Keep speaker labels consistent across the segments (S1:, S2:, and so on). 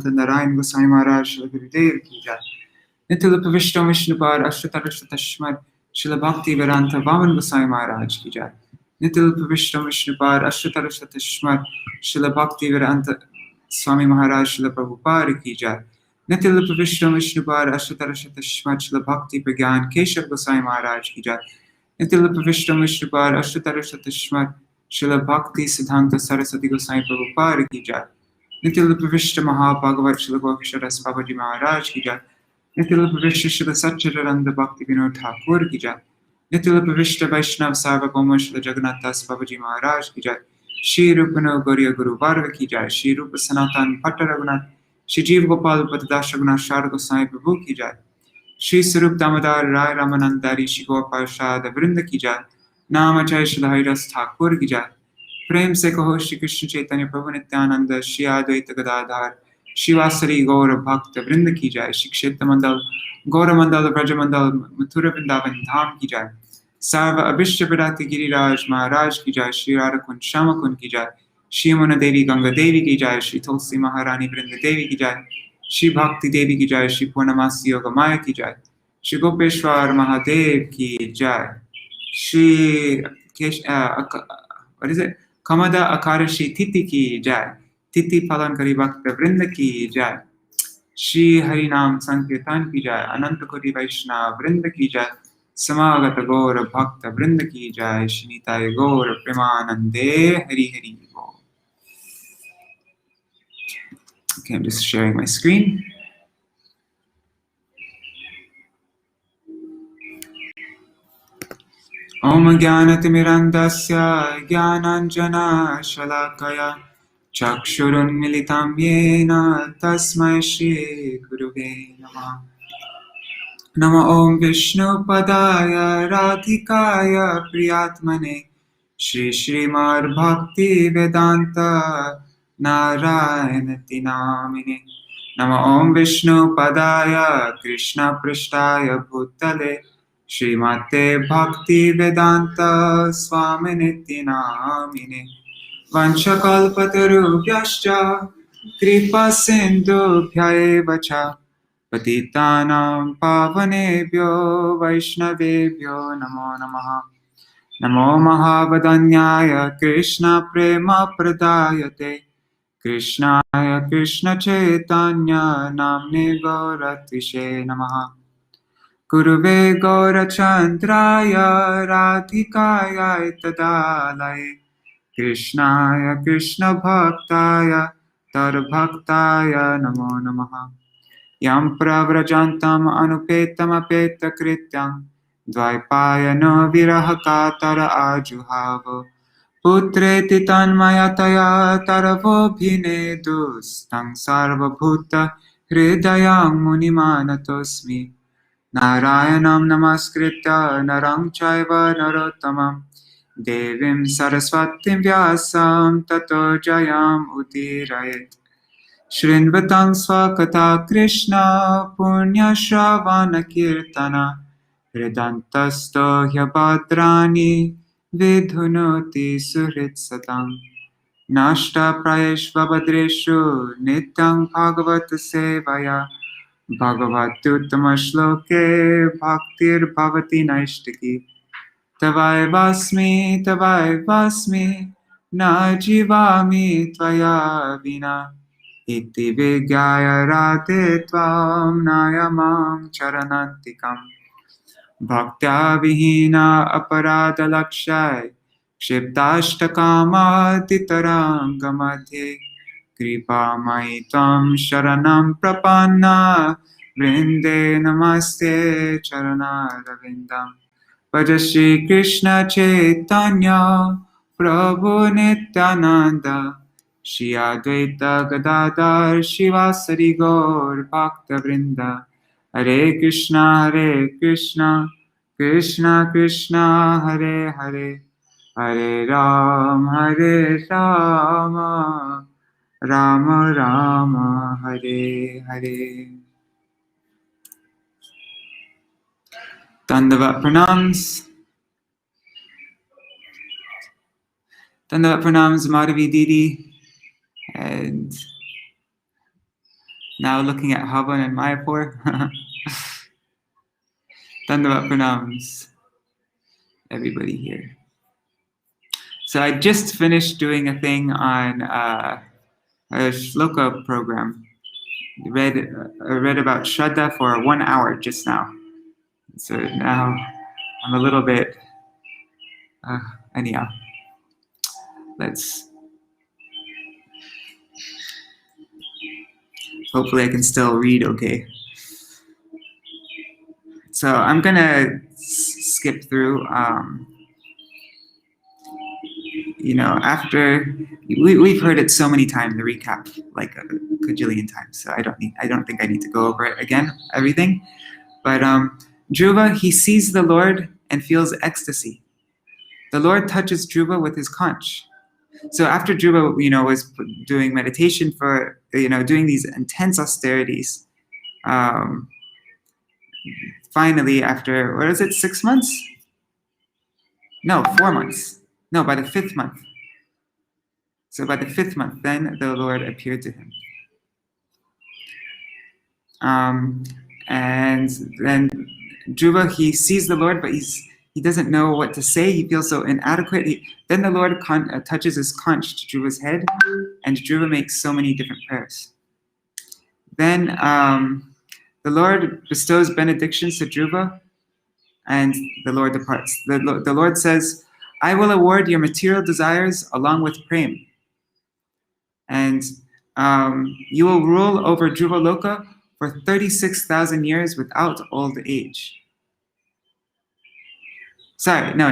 S1: Narayan Goswami Maharaj Srila Gurudev ki jai. Nitya Vishnu Vishnupad Ashtatarashta Tashmat Srila Bhakti Vedanta Vaman Goswami Maharaj ki jai. Nitya Vishnu Vishnupad Ashtatarashta Tashmat Srila Bhakti Vedanta Swami Maharaj Srila Prabhupada ki jai. Nitya Vishnu Vishnupad Ashtatarashta Tashmat Srila Bhakti Pragyan Keshav Goswami Maharaj ki jai. Nitya Vishnu Vishnupad Ashtatarashta Tashmat Srila Bhakti Siddhanta Saraswati Goswami Prabhupada ki jai. Nitya Vishnu Mahabhagavat Srila Goksharas Babaji Maharaj ki jai. Nitya Vishnu Srila Satchidananda Bhakti Vinod Thakur ki jai. Nitya Vishnu Vaishnav Sarvabhauma Srila Jagannath Das Babaji Maharaj ki jai. Shri Rupano Gauriya Guru Varva ki jai. Shri Rupa Sanatan Bhatta Raghunath Shri Jeev Gopal Patadash Raghunath Sharad Goswami Prabhu ki jai. Shri Sarup Damodar Rai Ramanandari Shri Gopal Shada Vrinda ki jai. Namachay Srila Haridas Thakur ki jai. प्रेम से कहो श्री कृष्ण चैतन्य प्रभु नित्यानंद श्री अद्वैत गदाधर शिवासरी गौर भक्त वृंद की जाय. श्री क्षेत्र मंडल गौर मंडल ब्रज मंडल मथुरा वृंदावन धाम की जाय. सर्व अभिष्ट विराट गिरिराज महाराज की जाय. श्री राधा कुंज श्याम कुंज की जाय. श्री यमुना देवी गंगा देवी की जाय. श्री तुलसी महारानी वृंद देवी की जाय. श्री भक्ति देवी की जाय. श्री पूर्णमासी योग माया की जाय. श्री गोपेश्वर महादेव की जाय. Shri what is it? Kamada Akarashi Titi ki jai. Titi Palankari Bhakta Vrinda ki jai. Shri Harinam Sankirtan ki jai. Anantakoti Vaishnava Vrinda ki jai. Samagata Gaura Bhakta Vrinda ki jai. Shinitaya Gaura Premanande Hari Hari Bo. Okay, I'm just sharing my screen. Om Jnanatimirandasya Jnananjana Shalakaya Chakshurun Militam Yena Tasmai Shri Guruve Namah. Nama Om Vishnu Padaya Radhikaya Priyatmane Shri Śrīmad-Bhāgavatam Vedanta Narayanati Namine. Nama Om Vishnu Padaya Krishna Prishtaya Bhutale Śrīmate Bhakti Vedanta Swaminiti Namine. Vanchakalpatarubhyascha Kripa Sindhubhya Cha Patitanam Pavanebhyo Vaishnavebhyo Namo Namaha. Namo Mahavadanyaya Krishna Prema Pradayate Krishnaya Krishna Chaitanya Namne Gauratishe Namaha. Guruve Gaurachandraya Radhikaya Tadalaye Krishnaya Krishna Bhaktaya Tarbhaktaya Namo Namaha. Yam pravrajantam anupetam apeta krityam dvaipayano virahakatara ajuhavo putreti tanmayataya taravo bhinedus tang sarvabhuta hridayam munimanatosmi. Narayanam namaskritya narang chaiva narottamam devim saraswatim vyasam tato jayam udirayet. Shrinvatang Swakata Krishna Punya Shravana Kirtana Hridantasto Hyabadrani Vidhunoti Suhrit Satam Nashta Prayeshva Badreshu Nityang Bhagavata Sevaya Bhagavatuttama Shloke Bhaktir Bhavati Naishtaki Tavai Vasmi Na Jivami Tvaya Vina Iti Vigyaya Rate Tvam Nayamam Charanantikam Bhaktya Vihina Aparada Lakshai Kshiptashtakama Titarangamadhe Kripa Maitam Sharanam Prapanna Vrinde Namaste Charanarvindam Bhaja Shri Krishna Chaitanya Prabhu Nityananda Shri Advaita Gadadhar Shivasari Gaur Bhakta Vrinda Hare Krishna Krishna Krishna Hare Hare Hare Rama Rama Rama Hare Hare. Dandavat pranams. Dandavat pranams Madhavi Didi. And Now looking at Havan and Mayapur. Dandavat pranams, everybody here. So I just finished doing a thing on a shloka program. I read about Shraddha for 1 hour just now. So now I'm a little bit, anyhow, hopefully I can still read okay. So I'm gonna skip through, after we've heard it so many times, the recap, like a cajillion times. So I don't think I need to go over it again, everything. But Dhruva, he sees the Lord and feels ecstasy. The Lord touches Dhruva with his conch. So after Dhruva, was doing meditation for, doing these intense austerities, finally after, what is it, 6 months? No, 4 months. No, by the 5th month. So by the 5th month, then the Lord appeared to him. And then Dhruva, he sees the Lord, but he doesn't know what to say. He feels so inadequate. Then the Lord touches his conch to Dhruva's head, and Dhruva makes so many different prayers. Then the Lord bestows benedictions to Dhruva, and the Lord departs. The Lord says, I will award your material desires along with prem. And you will rule over Dhruva Loka for 36,000 years without old age. Sorry, no.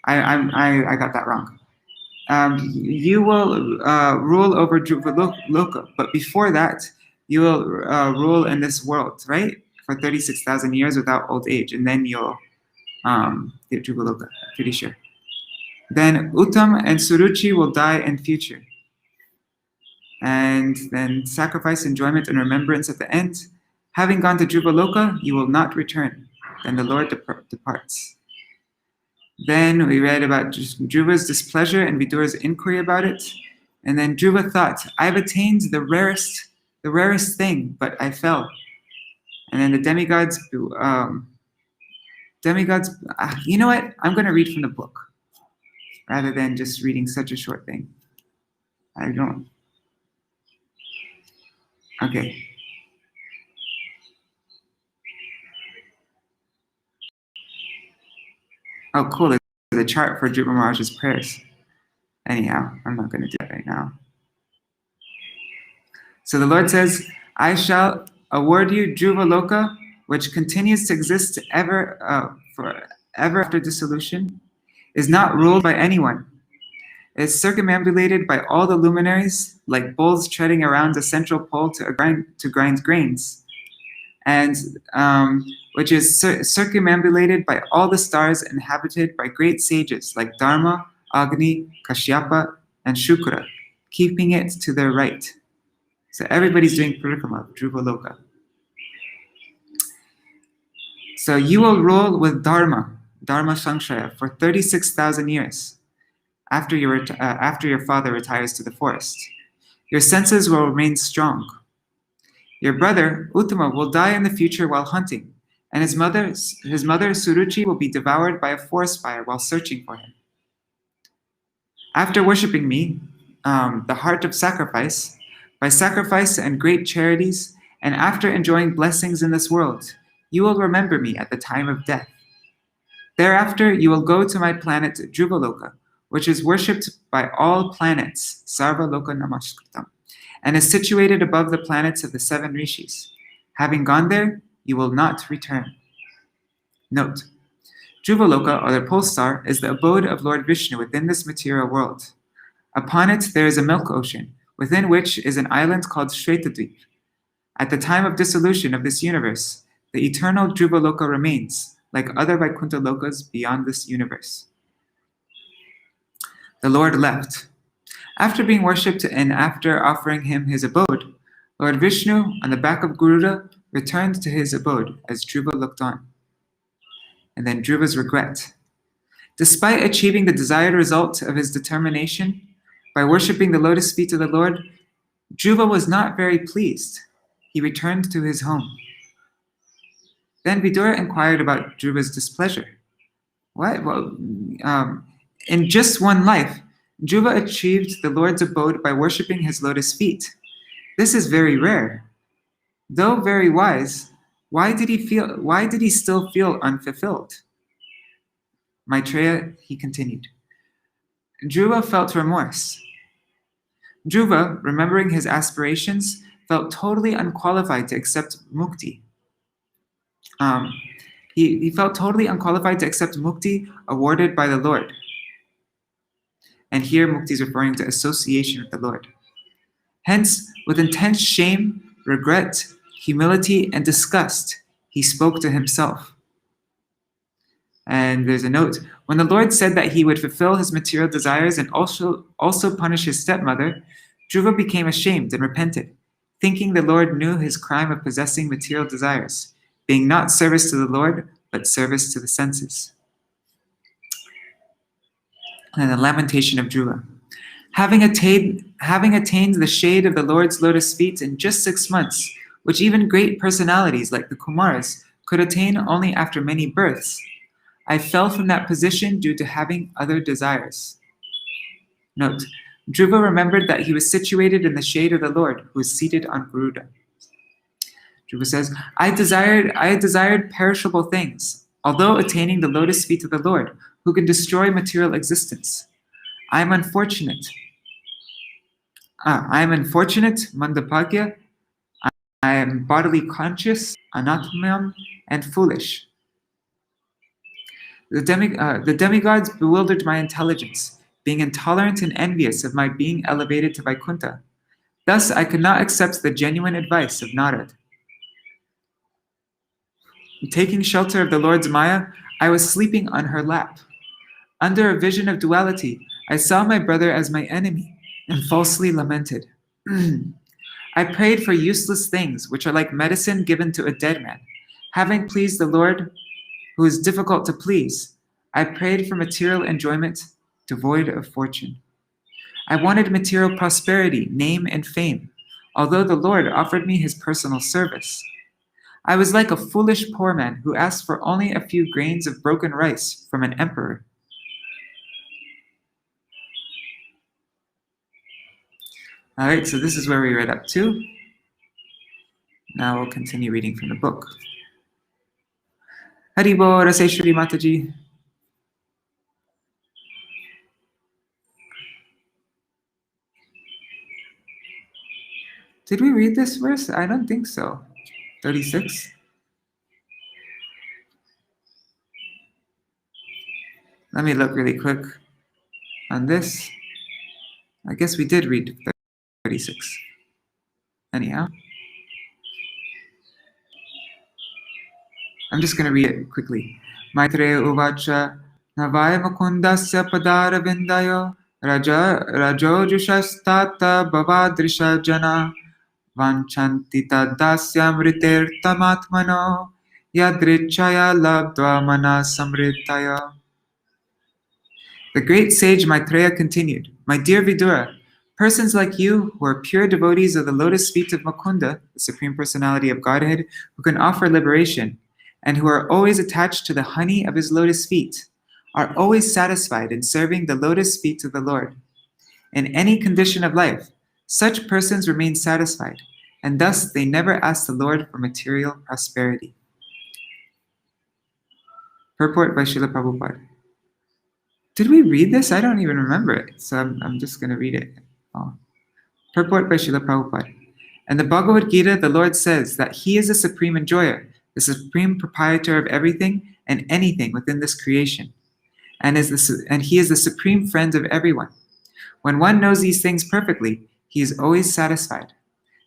S1: I got that wrong. You will rule over Dhruva Loka, but before that, you will rule in this world, right? For 36,000 years without old age, and then you'll get Dhruva Loka, pretty sure. Then Uttam and Suruchi will die in future. And then sacrifice, enjoyment, and remembrance at the end. Having gone to Dhruva Loka, you will not return. Then the Lord departs. Then we read about Dhruva's displeasure and Vidura's inquiry about it. And then Dhruva thought, I've attained the rarest thing, but I fell. And then the demigods, you know what? I'm going to read from the book rather than just reading such a short thing. Okay. Oh, cool. There's a chart for Dhruva Maharaj's prayers. Anyhow, I'm not going to do that right now. So the Lord says, I shall award you Dhruva Loka, which continues to exist forever after dissolution, is not ruled by anyone. It is circumambulated by all the luminaries, like bulls treading around a central pole to grind grains, and which is circumambulated by all the stars, inhabited by great sages like Dharma, Agni, Kashyapa, and Shukra, keeping it to their right. So everybody's doing parikrama of Dhruva Loka. So you will rule with Dharma Sankshaya, for 36,000 years after your father retires to the forest. Your senses will remain strong. Your brother, Uttama, will die in the future while hunting, and his mother, Suruchi, will be devoured by a forest fire while searching for him. After worshipping me, the heart of sacrifice, by sacrifice and great charities, and after enjoying blessings in this world, you will remember me at the time of death. Thereafter, you will go to my planet Dhruva Loka, which is worshipped by all planets, Sarva Loka Namaskritam, and is situated above the planets of the 7 rishis. Having gone there, you will not return. Note, Dhruva Loka, or the pole star, is the abode of Lord Vishnu within this material world. Upon it, there is a milk ocean, within which is an island called Shvetadvip. At the time of dissolution of this universe, the eternal Dhruva Loka remains, like other Vaikuntha Lokas beyond this universe. The Lord left. After being worshipped and after offering him his abode, Lord Vishnu, on the back of Garuda, returned to his abode as Dhruva looked on. And then Dhruva's regret. Despite achieving the desired result of his determination, by worshipping the lotus feet of the Lord, Dhruva was not very pleased. he returned to his home. Then Vidura inquired about Dhruva's displeasure. What? Well, in just one life, Dhruva achieved the Lord's abode by worshipping his lotus feet. This is very rare. Though very wise, why did he still feel unfulfilled? Maitreya, he continued. Dhruva felt remorse. Dhruva, remembering his aspirations, felt totally unqualified to accept mukti. He felt totally unqualified to accept mukti awarded by the Lord. And here mukti is referring to association with the Lord. Hence, with intense shame, regret, humility, and disgust, he spoke to himself. And there's a note. When the Lord said that he would fulfill his material desires and also punish his stepmother, Dhruva became ashamed and repented, thinking the Lord knew his crime of possessing material desires, being not service to the Lord, but service to the senses. And the lamentation of Dhruva. Having attained the shade of the Lord's lotus feet in just 6 months, which even great personalities like the Kumaras could attain only after many births, I fell from that position due to having other desires. Note, Dhruva remembered that he was situated in the shade of the Lord, who is seated on Garuda. Dhruva says, I desired perishable things, although attaining the lotus feet of the Lord, who can destroy material existence. I am unfortunate, Mandapagya. I am bodily conscious, anatmam, and foolish. The demigods bewildered my intelligence, being intolerant and envious of my being elevated to Vaikuntha. Thus, I could not accept the genuine advice of Narad. Taking shelter of the Lord's Maya, I was sleeping on her lap. Under a vision of duality, I saw my brother as my enemy and falsely lamented. I prayed for useless things, which are like medicine given to a dead man. Having pleased the Lord, who is difficult to please, I prayed for material enjoyment, devoid of fortune. I wanted material prosperity, name, and fame, although the Lord offered me his personal service. I was like a foolish poor man who asked for only a few grains of broken rice from an emperor. All right, so this is where we read up to. Now we'll continue reading from the book. Haribo Raseshwari Mataji. Did we read this verse? I don't think so. 36. Let me look really quick on this. I guess we did read 36. Anyhow. I'm just going to read it quickly. Maitreya Uvacha Navaya Mukundasya Padara Vindayo Rajojushastata Bhavadrisha Jana Vanchantita Dasya Mritirtamatmano Yadrichaya Labdva Mana Samritaya. The great sage Maitreya continued, My dear Vidura, persons like you, who are pure devotees of the lotus feet of Mukunda, the Supreme Personality of Godhead, who can offer liberation, and who are always attached to the honey of his lotus feet, are always satisfied in serving the lotus feet of the Lord. In any condition of life, such persons remain satisfied, and thus they never ask the Lord for material prosperity. Purport by Srila Prabhupada. Did we read this? I don't even remember it, so I'm just going to read it. Oh. Purport by Srila Prabhupada. In the Bhagavad Gita, the Lord says that He is the supreme enjoyer, the supreme proprietor of everything and anything within this creation, and He is the supreme friend of everyone. When one knows these things perfectly, he is always satisfied.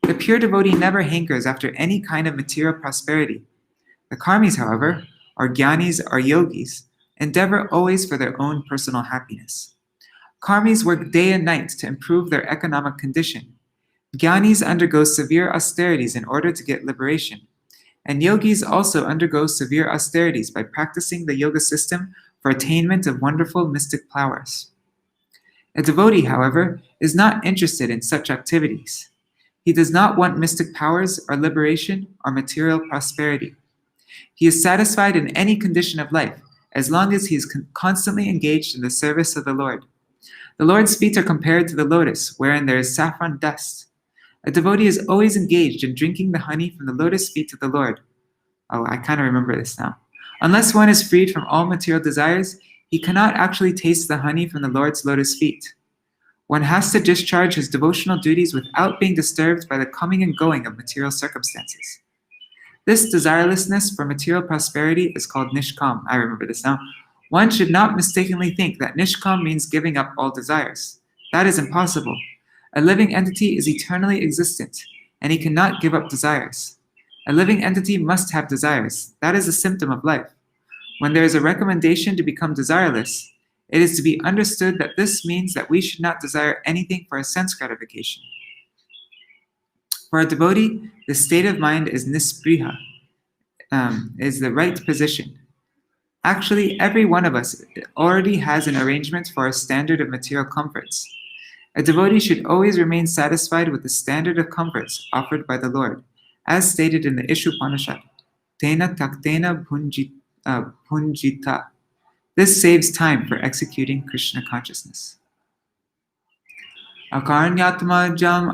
S1: The pure devotee never hankers after any kind of material prosperity. The karmis, however, or jnanis or yogis, endeavor always for their own personal happiness. Karmis work day and night to improve their economic condition. Jnanis undergo severe austerities in order to get liberation. And yogis also undergo severe austerities by practicing the yoga system for attainment of wonderful mystic powers. A devotee, however, is not interested in such activities. He does not want mystic powers or liberation or material prosperity. He is satisfied in any condition of life, as long as he is constantly engaged in the service of the Lord. The Lord's feet are compared to the lotus, wherein there is saffron dust. A devotee is always engaged in drinking the honey from the lotus feet of the Lord. Oh, I kind of remember this now. Unless one is freed from all material desires, he cannot actually taste the honey from the Lord's lotus feet. One has to discharge his devotional duties without being disturbed by the coming and going of material circumstances. This desirelessness for material prosperity is called nishkam. I remember this now. One should not mistakenly think that nishkam means giving up all desires. That is impossible. A living entity is eternally existent, and he cannot give up desires. A living entity must have desires. That is a symptom of life. When there is a recommendation to become desireless, it is to be understood that this means that we should not desire anything for a sense gratification. For a devotee, the state of mind is nispriha, is the right position. Actually, every one of us already has an arrangement for a standard of material comforts. A devotee should always remain satisfied with the standard of comforts offered by the Lord, as stated in the Ishupanishad, Tena taktena bhunjita. This saves time for executing Krishna consciousness. Akarnyatma jam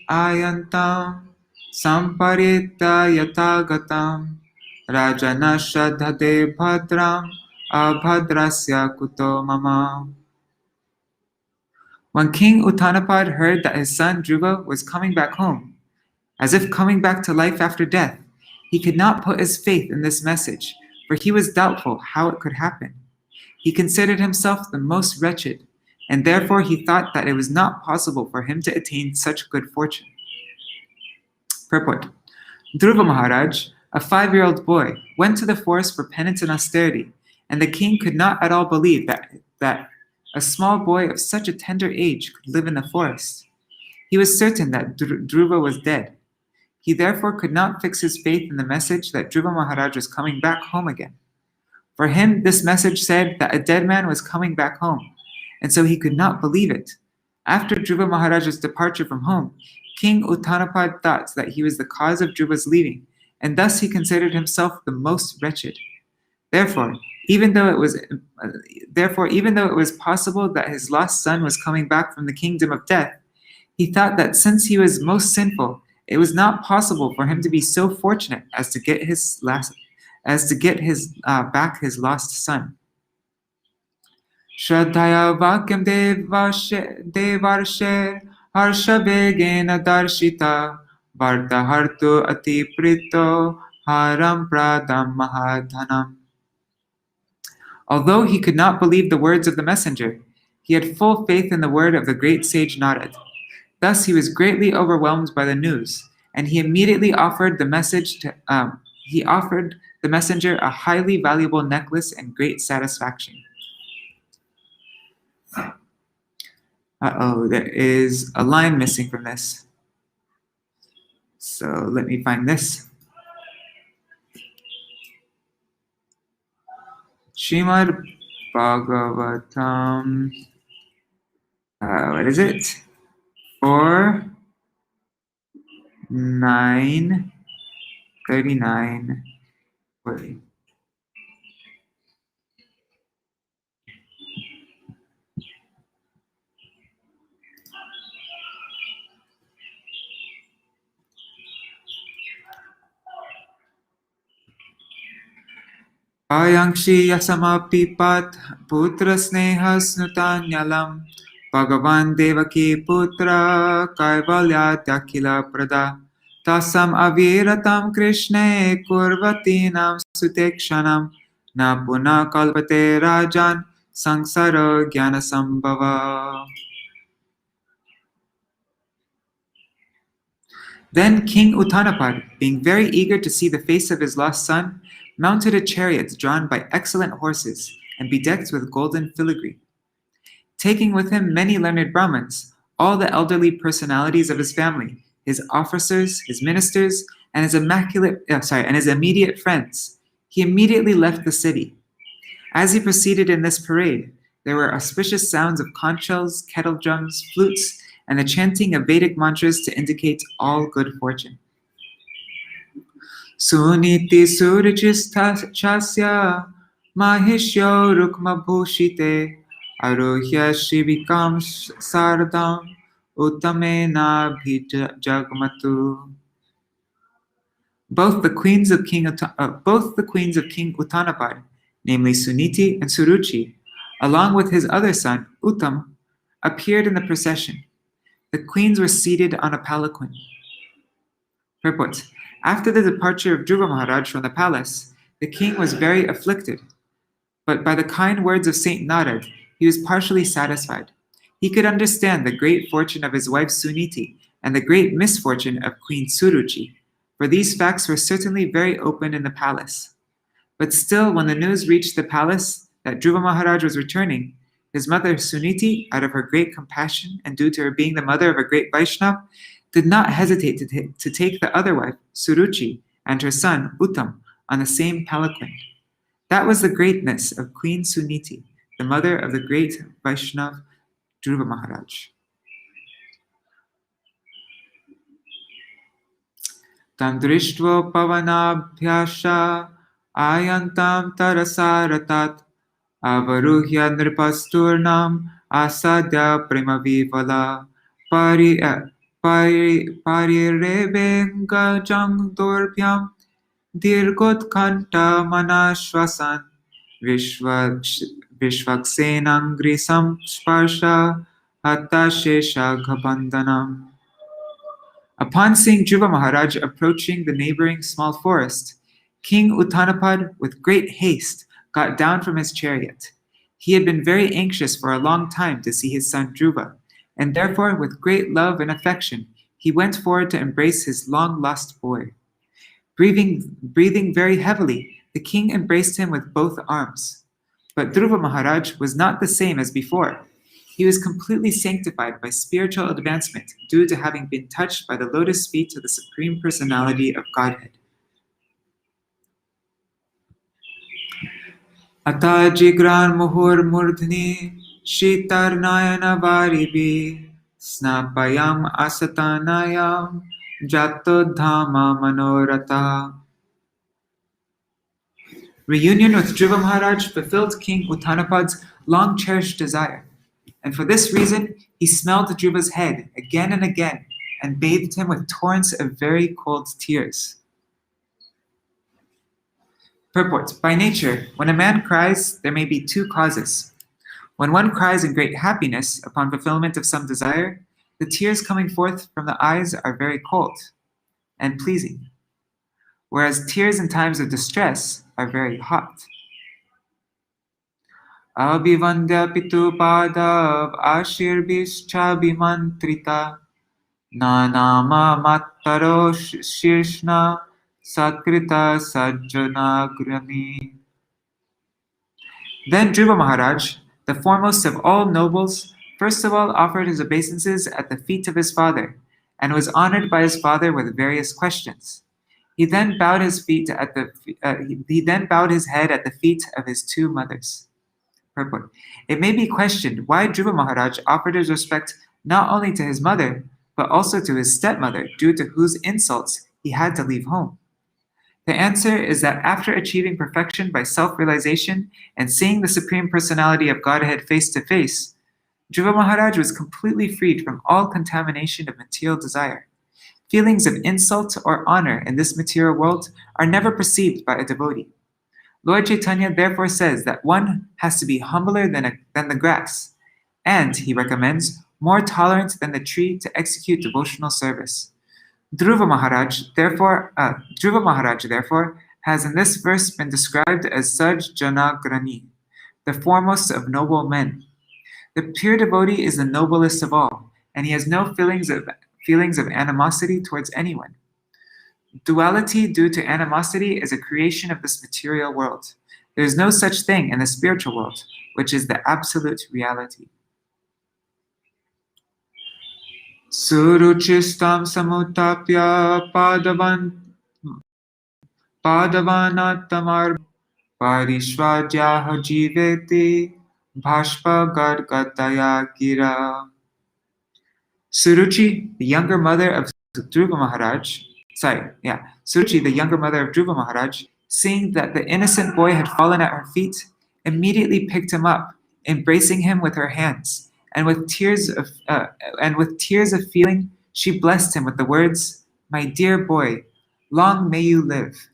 S1: ayantam samparita yatagatam rajana shadhade bhadram abhadrasya kuto mama. When King Uttānapāda heard that his son Dhruva was coming back home, as if coming back to life after death, he could not put his faith in this message, for he was doubtful how it could happen. He considered himself the most wretched, and therefore he thought that it was not possible for him to attain such good fortune. Purport. Dhruva Maharaj, a 5-year-old boy, went to the forest for penance and austerity, and the king could not at all believe that a small boy of such a tender age could live in the forest. He was certain that Dhruva was dead. He therefore could not fix his faith in the message that Dhruva Maharaj was coming back home again. For him, this message said that a dead man was coming back home, and so he could not believe it. After Dhruva Maharaj's departure from home, King Uttānapāda thought that he was the cause of Dhruva's leaving, and thus he considered himself the most wretched. Therefore, even though it was possible that his lost son was coming back from the kingdom of death, he thought that since he was most sinful, it was not possible for him to be so fortunate as to get back his lost son. Shraddhaya vakyam devarshe harsha vegena darshita varta hartu ati prito haram pradam mahadhanam. Although he could not believe the words of the messenger, he had full faith in the word of the great sage Narad. Thus he was greatly overwhelmed by the news, and he immediately offered the messenger a highly valuable necklace and great satisfaction. There is a line missing from this. So let me find this. Śrīmad-Bhāgavatam. What is it? 4:9:39. Wait. Ayangshi yasamapipat putra sneha snutanyalam Bhagavan devaki putra kaivalya dakila prada tasam aviratam krishne kurvatinam sutekshanam na puna kalpate rajan sangsara jnana sambhava. Then King Uttānapāda, being very eager to see the face of his lost son, mounted a chariot drawn by excellent horses and bedecked with golden filigree. Taking with him many learned Brahmins, all the elderly personalities of his family, his officers, his ministers, and his immediate friends, he immediately left the city. As he proceeded in this parade, there were auspicious sounds of conch shells, kettle drums, flutes, and the chanting of Vedic mantras to indicate all good fortune. Suniti surajista chasya mahishyo rukma bhushite arohya shivikam sardam uttamena bhijagmatu. Both the queens of King Uttānapāda, namely Suniti and Suruchi, along with his other son Uttam, appeared in the procession. The queens were seated on a palanquin. Purport: after the departure of Dhruva Maharaj from the palace, the king was very afflicted, but by the kind words of Saint Narad, he was partially satisfied. He could understand the great fortune of his wife Suniti and the great misfortune of Queen Suruchi, for these facts were certainly very open in the palace. But still, when the news reached the palace that Dhruva Maharaj was returning, his mother Suniti, out of her great compassion and due to her being the mother of a great Vaishnava, did not hesitate to take the other wife, Suruchi, and her son, Uttam, on the same palanquin. That was the greatness of Queen Suniti, the mother of the great Vaishnava, Dhruva Maharaj. Tam drishtva pavanabhyasha ayantam tarasaratat avaruhya nripasturnam asadya premavivala parirebenga durpyam dirgotkanta manashvasan vishvaksenangrisam sparsha hatashesha ghabandanam. Upon seeing Dhruva Maharaj approaching the neighboring small forest, King Uttānapāda, with great haste, got down from his chariot. He had been very anxious for a long time to see his son Dhruva, and therefore, with great love and affection, he went forward to embrace his long-lost boy. Breathing very heavily, the king embraced him with both arms. But Dhruva Maharaj was not the same as before. He was completely sanctified by spiritual advancement due to having been touched by the lotus feet of the Supreme Personality of Godhead. Ata jigran muhur murdhni shitar nayana varibi snapayam asatanayam jatodhama manorata. Reunion with Dhruva Maharaj fulfilled King Uttānapāda's long-cherished desire, and for this reason he smelled Dhruva's head again and again and bathed him with torrents of very cold tears. Purport: by nature, when a man cries, there may be two causes. When one cries in great happiness upon fulfillment of some desire, the tears coming forth from the eyes are very cold and pleasing, whereas tears in times of distress are very hot. Abhivandya pitu padav ashirbhischabimantrita nanama mattaro shirshna satkrita sajjanagrami. Then Dhruva Maharaj, the foremost of all nobles, first of all offered his obeisances at the feet of his father, and was honored by his father with various questions. He then bowed his head at the feet of his two mothers. Purport: it may be questioned why Dhruva Maharaj offered his respect not only to his mother, but also to his stepmother, due to whose insults he had to leave home. The answer is that after achieving perfection by self-realization and seeing the Supreme Personality of Godhead face to face, Dhruva Maharaj was completely freed from all contamination of material desire. Feelings of insult or honor in this material world are never perceived by a devotee. Lord Chaitanya therefore says that one has to be humbler than the grass, and, he recommends, more tolerant than the tree to execute devotional service. Dhruva Maharaj, therefore, has in this verse been described as Sajjanagrani, the foremost of noble men. The pure devotee is the noblest of all, and he has no feelings of animosity towards anyone. Duality due to animosity is a creation of this material world. There is no such thing in the spiritual world, which is the absolute reality. Suruchistam samutapya padavanatamar parishvajyaha jiveti bhashpa gargataya gira. Suruchi, the younger mother of Dhruva Maharaj, Suruchi, the younger mother of Dhruva Maharaj, seeing that the innocent boy had fallen at her feet, immediately picked him up, embracing him with her hands, and with tears of feeling, she blessed him with the words, "My dear boy, long may you live."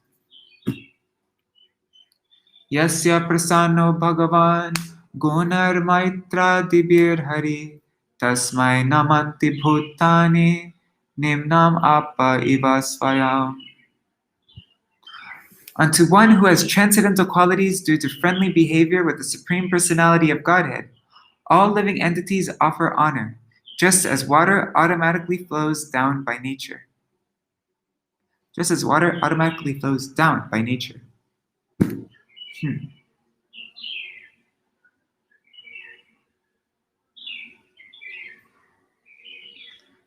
S1: Yasya prasanno Bhagavan gunar maitra dibir hari tasmai namanti bhutani nimnam appa iva svayam. Unto one who has transcendental qualities due to friendly behavior with the Supreme Personality of Godhead, all living entities offer honor, just as water automatically flows down by nature. Just as water automatically flows down by nature.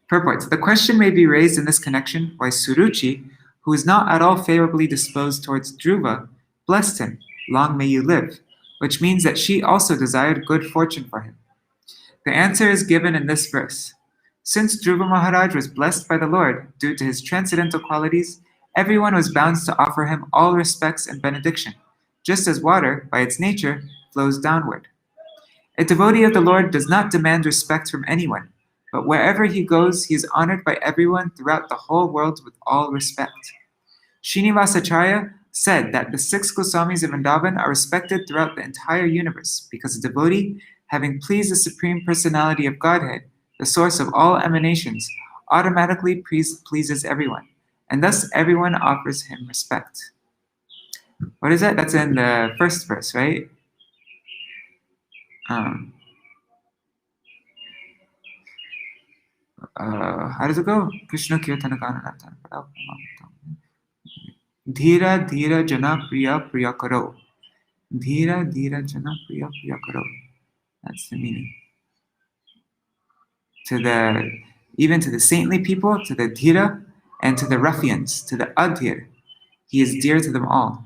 S1: Purport. The question may be raised in this connection why Suruchi, who is not at all favorably disposed towards Dhruva, blessed him, "Long may you live," which means that she also desired good fortune for him. The answer is given in this verse. Since Dhruva Maharaj was blessed by the Lord due to his transcendental qualities, everyone was bound to offer him all respects and benediction, just as water, by its nature, flows downward. A devotee of the Lord does not demand respect from anyone, but wherever he goes, he is honored by everyone throughout the whole world with all respect. Srinivasacharya said that the 6 Goswamis of Vrindavan are respected throughout the entire universe because a devotee, having pleased the Supreme Personality of Godhead, the source of all emanations, automatically pleases everyone, and thus everyone offers him respect. What is that? That's in the first verse, right? How does it go? Krishna Kirtana Gananatan. Dhira Dhira Jana Priya Priya Karo. Dhira Dhira Jana Priya Priya Karo. That's the meaning. Even to the saintly people, to the Dhira, and to the ruffians, to the Adhir, he is dear to them all.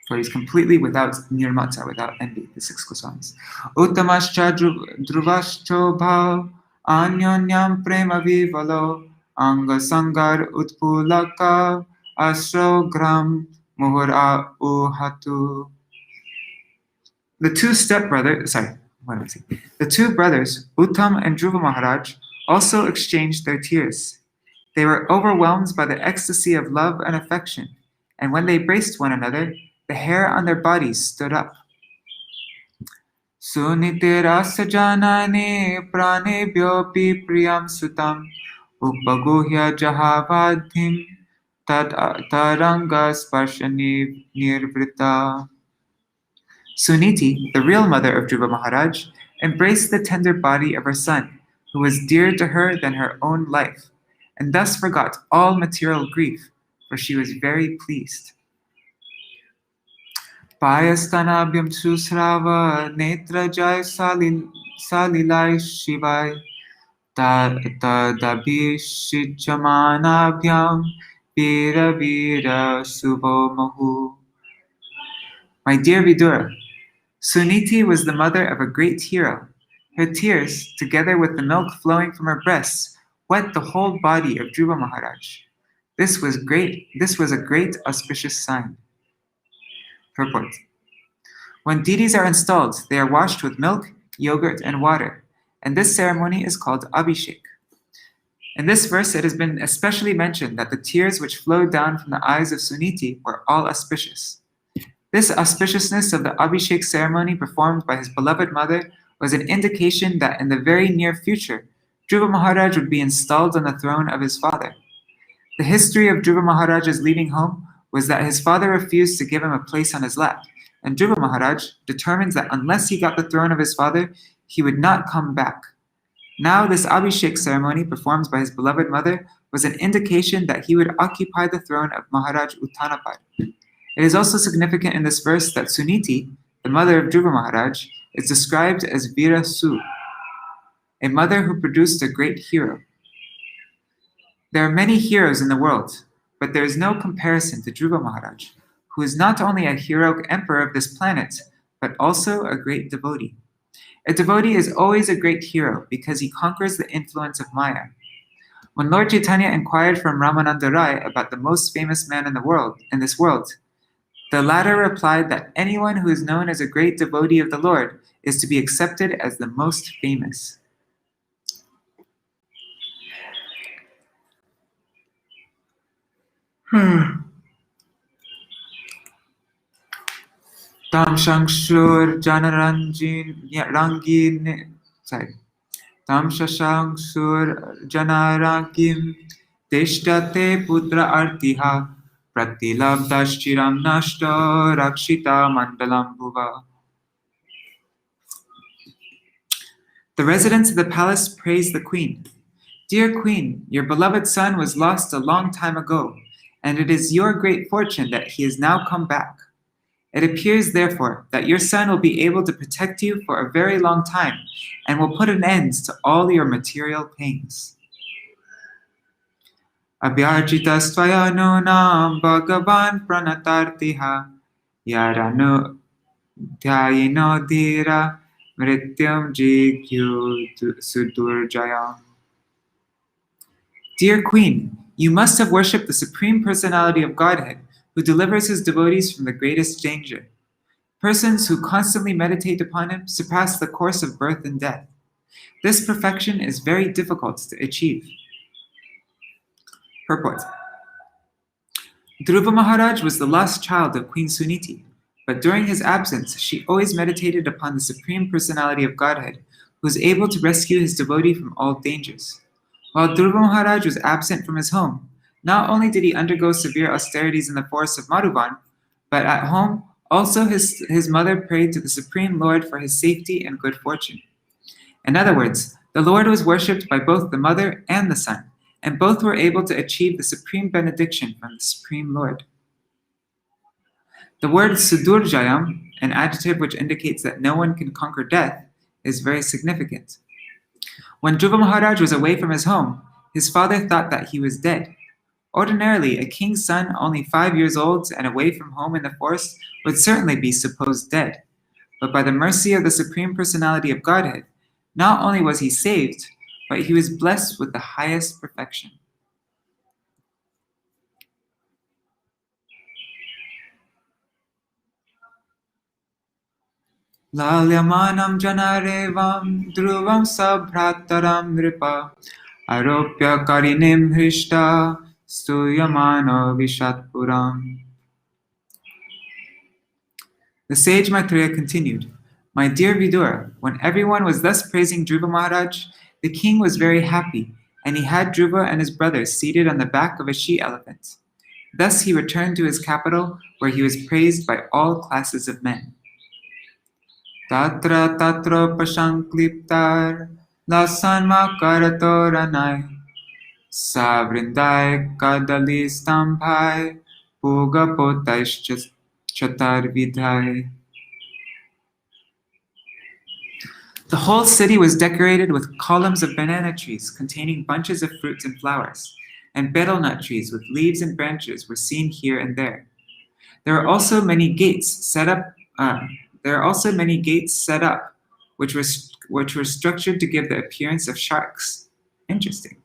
S1: For he's completely without nirmata, without envy, the 6 Goswamis. Uttamascha Dhruvascho bhav anyonyam prema vivalo anga sangar utpulaka asro gram muhura uhatu. The two brothers, Uttam and Dhruva Maharaj, also exchanged their tears. They were overwhelmed by the ecstasy of love and affection, and when they embraced one another, the hair on their bodies stood up. Sunitera sajanane pranebhyopi priyam sutam upaguhya jahavadhim taranga sparshani nirvrita. Suniti, the real mother of Dhruva Maharaj, embraced the tender body of her son, who was dearer to her than her own life, and thus forgot all material grief, for she was very pleased. Payastanabhyam susrava netra jai salilai shivai tadabhishichamanabhyam vira vira subho mahu. My dear Vidura, Suniti was the mother of a great hero. Her tears, together with the milk flowing from her breasts, wet the whole body of Dhruva Maharaj. This was a great auspicious sign. Purport. When deities are installed, they are washed with milk, yogurt, and water, and this ceremony is called Abhishek. In this verse, it has been especially mentioned that the tears which flowed down from the eyes of Suniti were all auspicious. This auspiciousness of the Abhishek ceremony performed by his beloved mother was an indication that in the very near future, Dhruva Maharaj would be installed on the throne of his father. The history of Dhruva Maharaj's leaving home was that his father refused to give him a place on his lap, and Dhruva Maharaj determined that unless he got the throne of his father, he would not come back. Now this Abhishek ceremony performed by his beloved mother was an indication that he would occupy the throne of Maharaj Uttānapāda. It is also significant in this verse that Suniti, the mother of Dhruva Maharaj, is described as Vira Su, a mother who produced a great hero. There are many heroes in the world, but there is no comparison to Dhruva Maharaj, who is not only a heroic emperor of this planet, but also a great devotee. A devotee is always a great hero because he conquers the influence of Maya. When Lord Chaitanya inquired from Ramananda Rai about the most famous man in this world, the latter replied that anyone who is known as a great devotee of the Lord is to be accepted as the most famous. Tam Shangshur Janarangin Tam Shashanksur Janarangim Deshtate Putra Artiha Pratilabdashchiram Nashta Rakshita Mandalam Bhuva. The residents of the palace praised the queen. Dear queen, your beloved son was lost a long time ago, and it is your great fortune that he has now come back. It appears, therefore, that your son will be able to protect you for a very long time and will put an end to all your material pains. Abhyarjita svayano nam bhagavan pranatartiha yarano dhyayino dhira mrityam jigyu sudurjayam. Dear Queen, you must have worshipped the Supreme Personality of Godhead, who delivers his devotees from the greatest danger. Persons who constantly meditate upon him surpass the course of birth and death. This perfection is very difficult to achieve. Purport. Dhruva Maharaj was the lost child of Queen Suniti, but during his absence, she always meditated upon the Supreme Personality of Godhead, who is able to rescue his devotee from all dangers. While Dhruva Maharaj was absent from his home, not only did he undergo severe austerities in the forest of Madhuban, but at home also his mother prayed to the Supreme Lord for his safety and good fortune. In other words, the Lord was worshipped by both the mother and the son, and both were able to achieve the supreme benediction from the Supreme Lord. The word Sudurjayam, an adjective which indicates that no one can conquer death, is very significant. When Dhruva Maharaj was away from his home, his father thought that he was dead. Ordinarily, a king's son only 5 years old and away from home in the forest would certainly be supposed dead. But by the mercy of the Supreme Personality of Godhead, not only was he saved, but he was blessed with the highest perfection. Lalyamanam janarevam dhruvam sabhrataram nripa aropya karinim hrishta stuyamano vishatpuram. The sage Maitreya continued, My dear Vidura, when everyone was thus praising Dhruva Maharaj, the king was very happy, and he had Dhruva and his brothers seated on the back of a she-elephant. Thus he returned to his capital, where he was praised by all classes of men. Tatra tatra pashankliptar lasanma karatoranai savrindai kadali stambhai pugapotais chatarvidhai. The whole city was decorated with columns of banana trees containing bunches of fruits and flowers, and betel nut trees with leaves and branches were seen here and there. There are also many gates set up, which were structured to give the appearance of sharks. Interesting.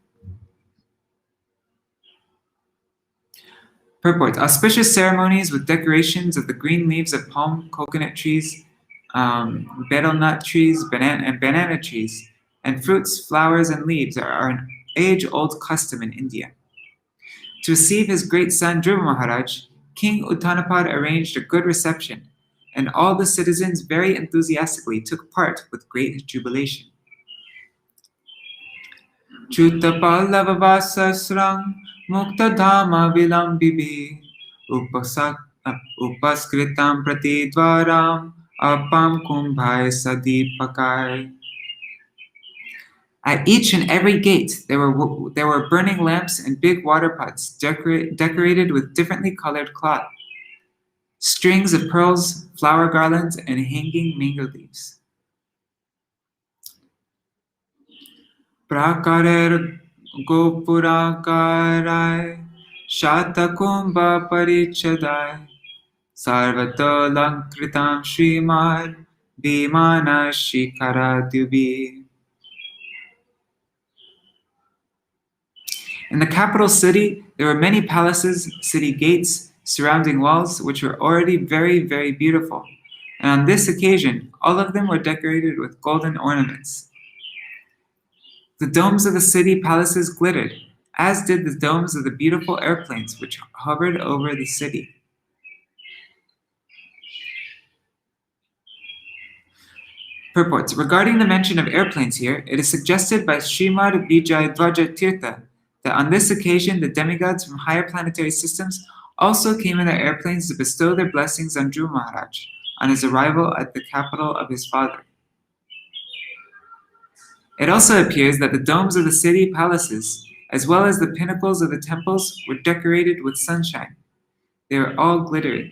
S1: Purport: auspicious ceremonies with decorations of the green leaves of palm, coconut trees, betel nut trees, banana trees, and fruits, flowers, and leaves are an age-old custom in India. To receive his great son Dhruva Maharaj, King Uttānapāda arranged a good reception, and all the citizens very enthusiastically took part with great jubilation. Chutapallavavasasrang muktadhama vilambibi upaskritam pratidvaram apam kumbhai sadipakai. At each and every gate, there were burning lamps and big water pots decorated with differently colored cloth, strings of pearls, flower garlands, and hanging mango leaves. Prakarer gopurakarai shatakumbha parichadai sarvata lankritam Śrīmad Vimana Shikara Dubi. In the capital city, there were many palaces, city gates, surrounding walls, which were already very, very beautiful. And on this occasion, all of them were decorated with golden ornaments. The domes of the city palaces glittered, as did the domes of the beautiful airplanes which hovered over the city. Purports. Regarding the mention of airplanes here, it is suggested by Śrīmad-Bhāgavatam that on this occasion the demigods from higher planetary systems also came in their airplanes to bestow their blessings on Dhruva Maharaj on his arrival at the capital of his father. It also appears that the domes of the city palaces, as well as the pinnacles of the temples, were decorated with sunshine. They were all glittering.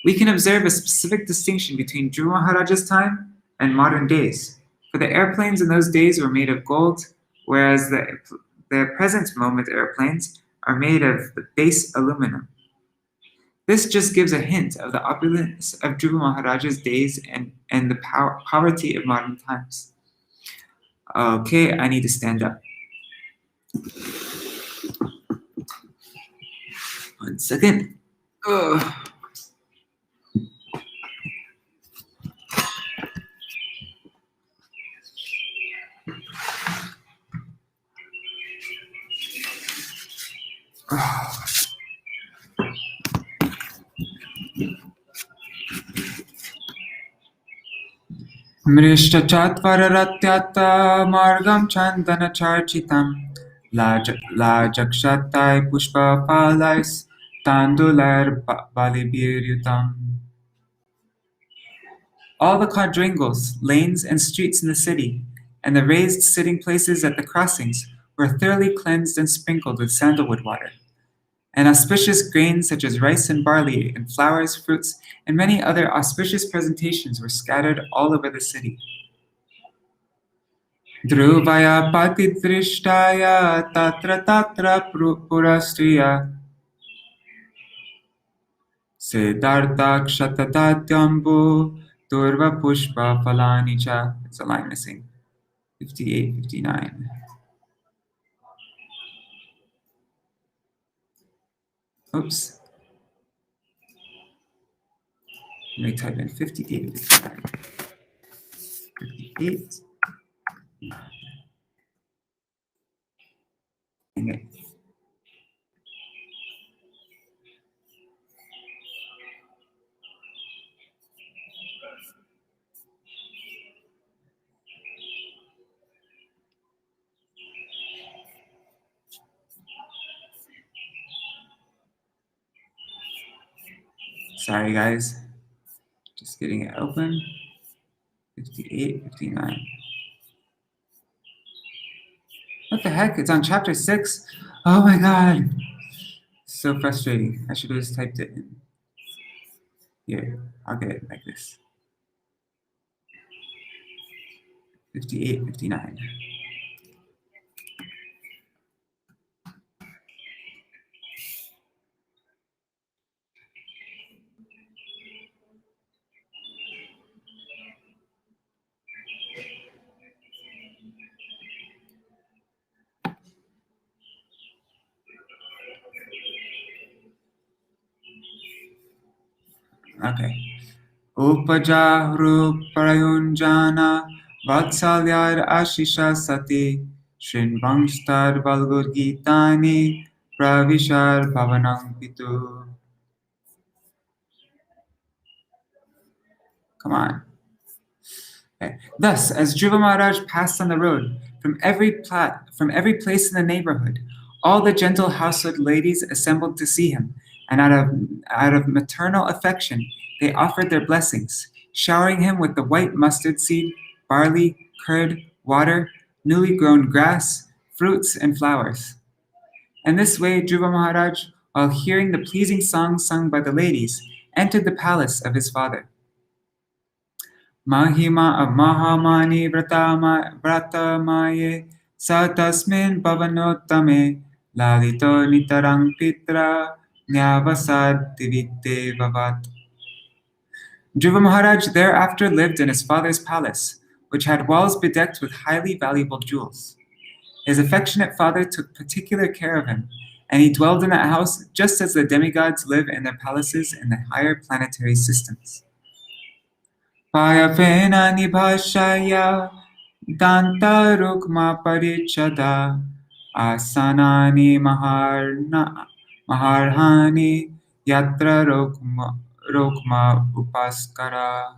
S1: We can observe a specific distinction between Dhruva Maharaj's time and modern days, for the airplanes in those days were made of gold, whereas the present moment airplanes are made of the base aluminum. This just gives a hint of the opulence of Dhruva Maharaj's days and the poverty of modern times. Okay, I need to stand up. 1 second. Ugh. Mrishtachatvaratyata margam chandana charchitam lajakshatai pushpa palais tandular balibiryutam. All the quadrangles, lanes, and streets in the city, and the raised sitting places at the crossings were thoroughly cleansed and sprinkled with sandalwood water. And auspicious grains such as rice and barley, and flowers, fruits, and many other auspicious presentations were scattered all over the city. Dhruvaya patidrishtaya tatra tatra purastriya Siddhartha kshatatatyambu durva pushpa falani cha. It's a line missing. 58, 59. Oops. Let me type in 58, 59. 58. Dang it. Sorry, guys. Just getting it open. 58, 59. What the heck? It's on chapter 6. Oh my god. So frustrating. I should have just typed it in. Here, I'll get it like this. 58, 59. Okay. Upajahru prayunjana vatsalyar ashisha sati shrinvangstar balgur gitani pravishar bhavanam pitu. Come on. Okay. Thus, as Dhruva Maharaj passed on the road, from every place in the neighborhood, all the gentle household ladies assembled to see him, and out of maternal affection, they offered their blessings, showering him with the white mustard seed, barley, curd, water, newly grown grass, fruits, and flowers. And this way, Dhruva Maharaj, while hearing the pleasing songs sung by the ladies, entered the palace of his father. Mahima of Mahamani Vratamaye Satasmin Bhavanottame Lalito Nitarang Pitra Nyavasad Divite Vavat. Dhruva Maharaj thereafter lived in his father's palace, which had walls bedecked with highly valuable jewels. His affectionate father took particular care of him, and he dwelled in that house just as the demigods live in their palaces in the higher planetary systems. Payapena nibhashaya danta rukma parichada asanani maharhani yatra rukma upaskara.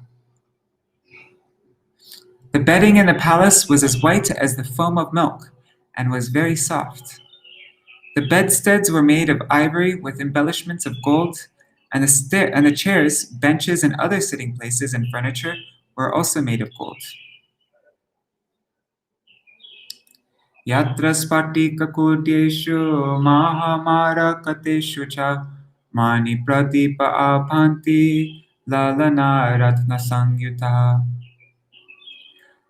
S1: The bedding in the palace was as white as the foam of milk and was very soft. The bedsteads were made of ivory with embellishments of gold, and the chairs, benches, and other sitting places and furniture were also made of gold. Yatra spatika kutyeshu mahamara kateshu cha mani pradipa abhanti lalana ratna sangyuta.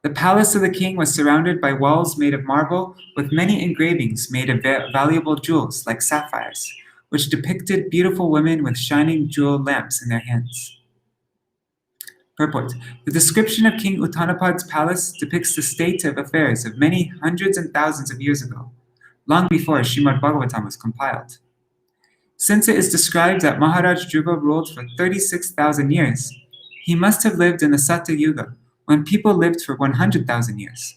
S1: The palace of the king was surrounded by walls made of marble with many engravings made of valuable jewels like sapphires, which depicted beautiful women with shining jewel lamps in their hands. Purport. The description of King Uttānapāda's palace depicts the state of affairs of many hundreds and thousands of years ago, long before Śrīmad-Bhāgavatam was compiled. Since it is described that Maharaj Dhruva ruled for 36,000 years, he must have lived in the Satya Yuga, when people lived for 100,000 years.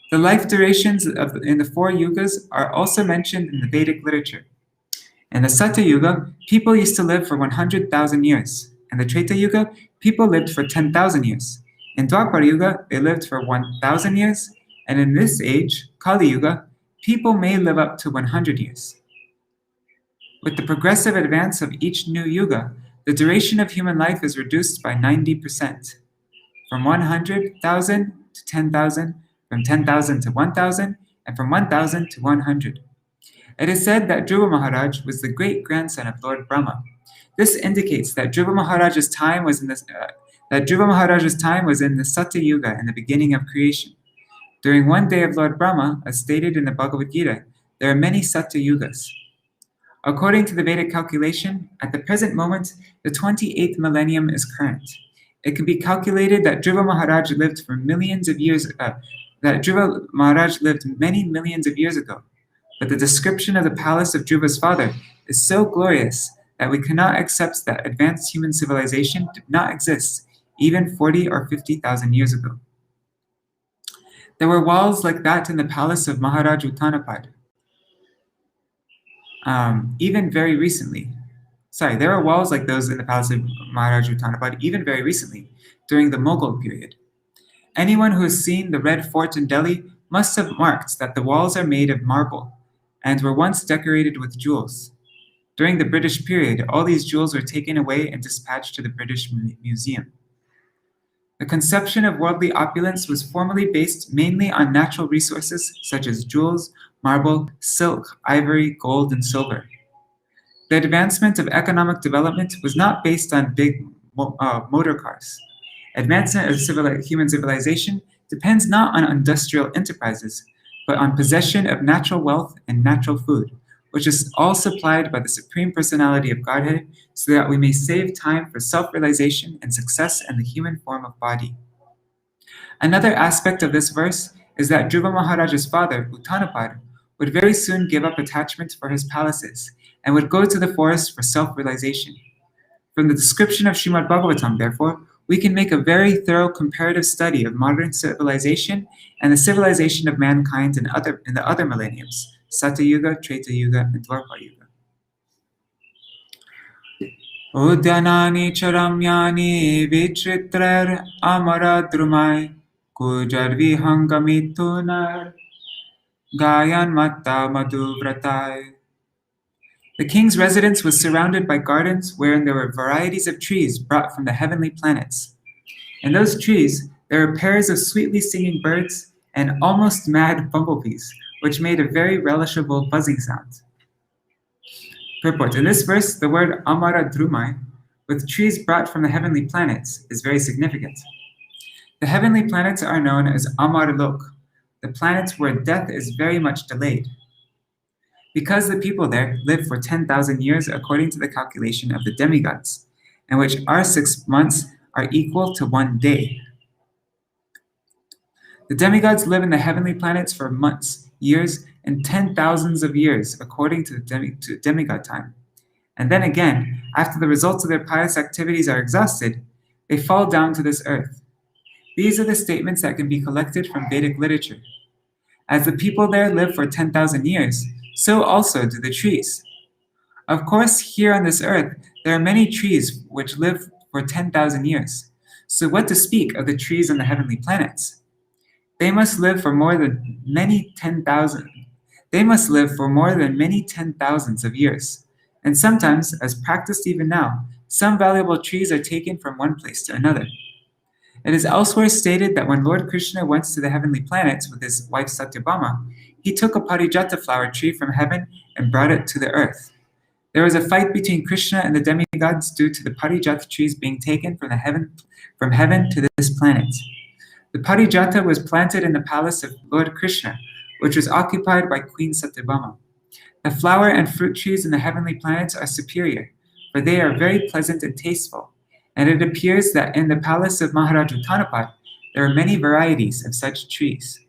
S1: The life durations in the 4 yugas are also mentioned in the Vedic literature. In the Satya Yuga, people used to live for 100,000 years. In the Treta Yuga, people lived for 10,000 years. In Dwapara Yuga, they lived for 1,000 years. And in this age, Kali Yuga, people may live up to 100 years. With the progressive advance of each new yuga, the duration of human life is reduced by 90%. From 100,000 to 10,000, from 10,000 to 1,000, and from 1,000 to 100. It is said that Dhruva Maharaj was the great-grandson of Lord Brahma. This indicates that Dhruva Maharaj's time was in the Satya Yuga in the beginning of creation. During one day of Lord Brahma, as stated in the Bhagavad Gita, there are many Satya Yugas. According to the Vedic calculation, at the present moment, the 28th millennium is current. It can be calculated that Dhruva Maharaj lived for millions of years, many millions of years ago. But the description of the palace of Dhruva's father is so glorious that we cannot accept that advanced human civilization did not exist even 40 or 50,000 years ago. There were walls like that in the palace of Maharaj Uttānapāda. There were walls like those in the palace of Maharaj Uttānapāda even very recently, during the Mughal period. Anyone who has seen the Red Fort in Delhi must have marked that the walls are made of marble and were once decorated with jewels. During the British period, all these jewels were taken away and dispatched to the British Museum. The conception of worldly opulence was formerly based mainly on natural resources such as jewels, marble, silk, ivory, gold, and silver. The advancement of economic development was not based on big motor cars. Advancement of human civilization depends not on industrial enterprises, but on possession of natural wealth and natural food, which is all supplied by the Supreme Personality of Godhead, so that we may save time for self-realization and success in the human form of body. Another aspect of this verse is that Dhruva Maharaj's father, Uttānapāda, would very soon give up attachment for his palaces and would go to the forest for self-realization. From the description of Śrīmad-Bhāgavatam, therefore, we can make a very thorough comparative study of modern civilization and the civilization of mankind in the other millenniums, Satya Yuga, Treta Yuga, and Dwapara Yuga. Udyanani charamyani vichitrar amara drumai kujar vihangamitunar gayan matta madhuvratai. The king's residence was surrounded by gardens wherein there were varieties of trees brought from the heavenly planets. In those trees, there were pairs of sweetly singing birds and almost mad bumblebees, which made a very relishable buzzing sound. Purport. In this verse, the word Amara Drumai, with trees brought from the heavenly planets, is very significant. The heavenly planets are known as Amar Lok, the planets where death is very much delayed. Because the people there live for 10,000 years according to the calculation of the demigods, in which our 6 months are equal to 1 day. The demigods live in the heavenly planets for months, years, and 10,000s of years, according to demigod time. And then again, after the results of their pious activities are exhausted, they fall down to this earth. These are the statements that can be collected from Vedic literature. As the people there live for 10,000 years, so also do the trees. Of course, here on this earth, there are many trees which live for 10,000 years. So what to speak of the trees on the heavenly planets? They must live for more than many 10,000. They must live for more than many 10,000s of years. And sometimes, as practiced even now, some valuable trees are taken from one place to another. It is elsewhere stated that when Lord Krishna went to the heavenly planets with his wife Satyabhama, he took a parijata flower tree from heaven and brought it to the earth. There was a fight between Krishna and the demigods due to the parijata trees being taken from heaven to this planet. The parijata was planted in the palace of Lord Krishna, which was occupied by Queen Satyabhama. The flower and fruit trees in the heavenly planets are superior, for they are very pleasant and tasteful, and it appears that in the palace of Maharaj Uttānapāda, there are many varieties of such trees.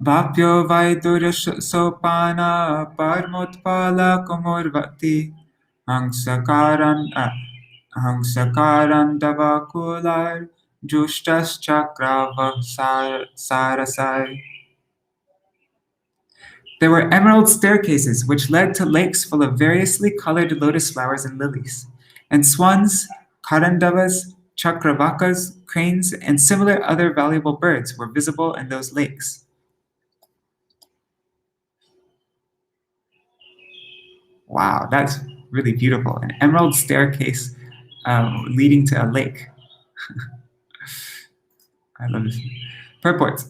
S1: Vapyo Vaidurya Sopana Parmotpala Komorvati Hangsakaran Davakular Jushtas Chakrava Sarasai. There were emerald staircases which led to lakes full of variously colored lotus flowers and lilies, and swans, karandavas, chakravakas, cranes, and similar other valuable birds were visible in those lakes. Wow, that's really beautiful. An emerald staircase leading to a lake. I love this. Purport.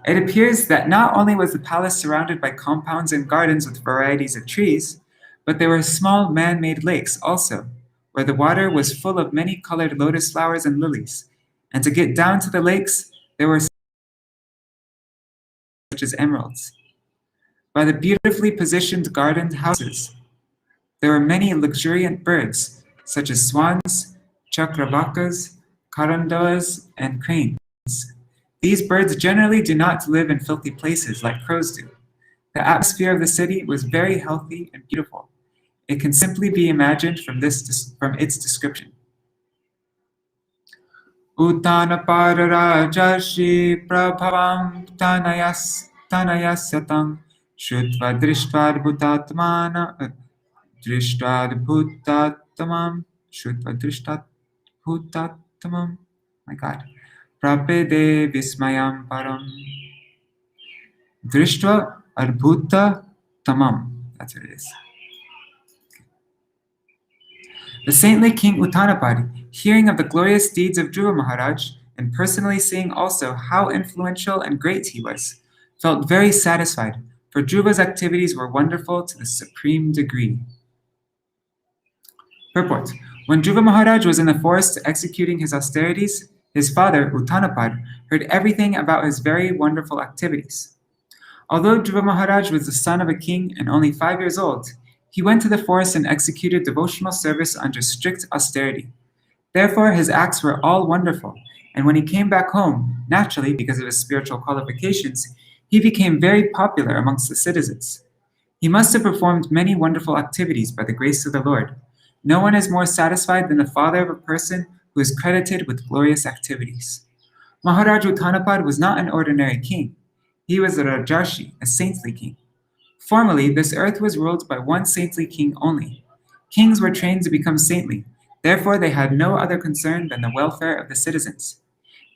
S1: It appears that not only was the palace surrounded by compounds and gardens with varieties of trees, but there were small man-made lakes also, where the water was full of many colored lotus flowers and lilies. And to get down to the lakes, there were such as emeralds. By the beautifully positioned garden houses, there were many luxuriant birds, such as swans, chakravakas, karandavas, and cranes. These birds generally do not live in filthy places like crows do. The atmosphere of the city was very healthy and beautiful. It can simply be imagined from its description. Uttānapāda Rajarshi Prabhavam Tanayasyatam Shrutva Drishtvad my God. Prapede Vismayam Param Drishtva Adbhuta Tamam. That's what it is. The saintly King Uttānapāda, hearing of the glorious deeds of Dhruva Maharaj and personally seeing also how influential and great he was, felt very satisfied, for Dhruva's activities were wonderful to the supreme degree. Purport. When Dhruva Maharaj was in the forest executing his austerities, his father, Uttānapāda, heard everything about his very wonderful activities. Although Dhruva Maharaj was the son of a king and only 5 years old, he went to the forest and executed devotional service under strict austerity. Therefore, his acts were all wonderful, and when he came back home, naturally, because of his spiritual qualifications, he became very popular amongst the citizens. He must have performed many wonderful activities by the grace of the Lord. No one is more satisfied than the father of a person who is credited with glorious activities. Maharaj Uttānapāda was not an ordinary king. He was a Rajarshi, a saintly king. Formerly, this earth was ruled by one saintly king only. Kings were trained to become saintly. Therefore, they had no other concern than the welfare of the citizens.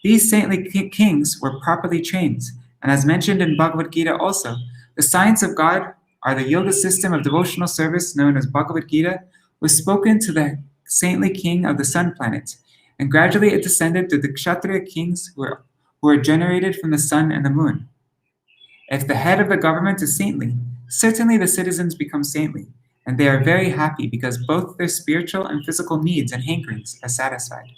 S1: These saintly kings were properly trained, and as mentioned in Bhagavad Gita also, the science of God, or the yoga system of devotional service known as Bhagavad Gita, was spoken to the saintly king of the sun planet, and gradually it descended to the Kshatriya kings who were generated from the sun and the moon. If the head of the government is saintly, certainly the citizens become saintly, and they are very happy because both their spiritual and physical needs and hankerings are satisfied.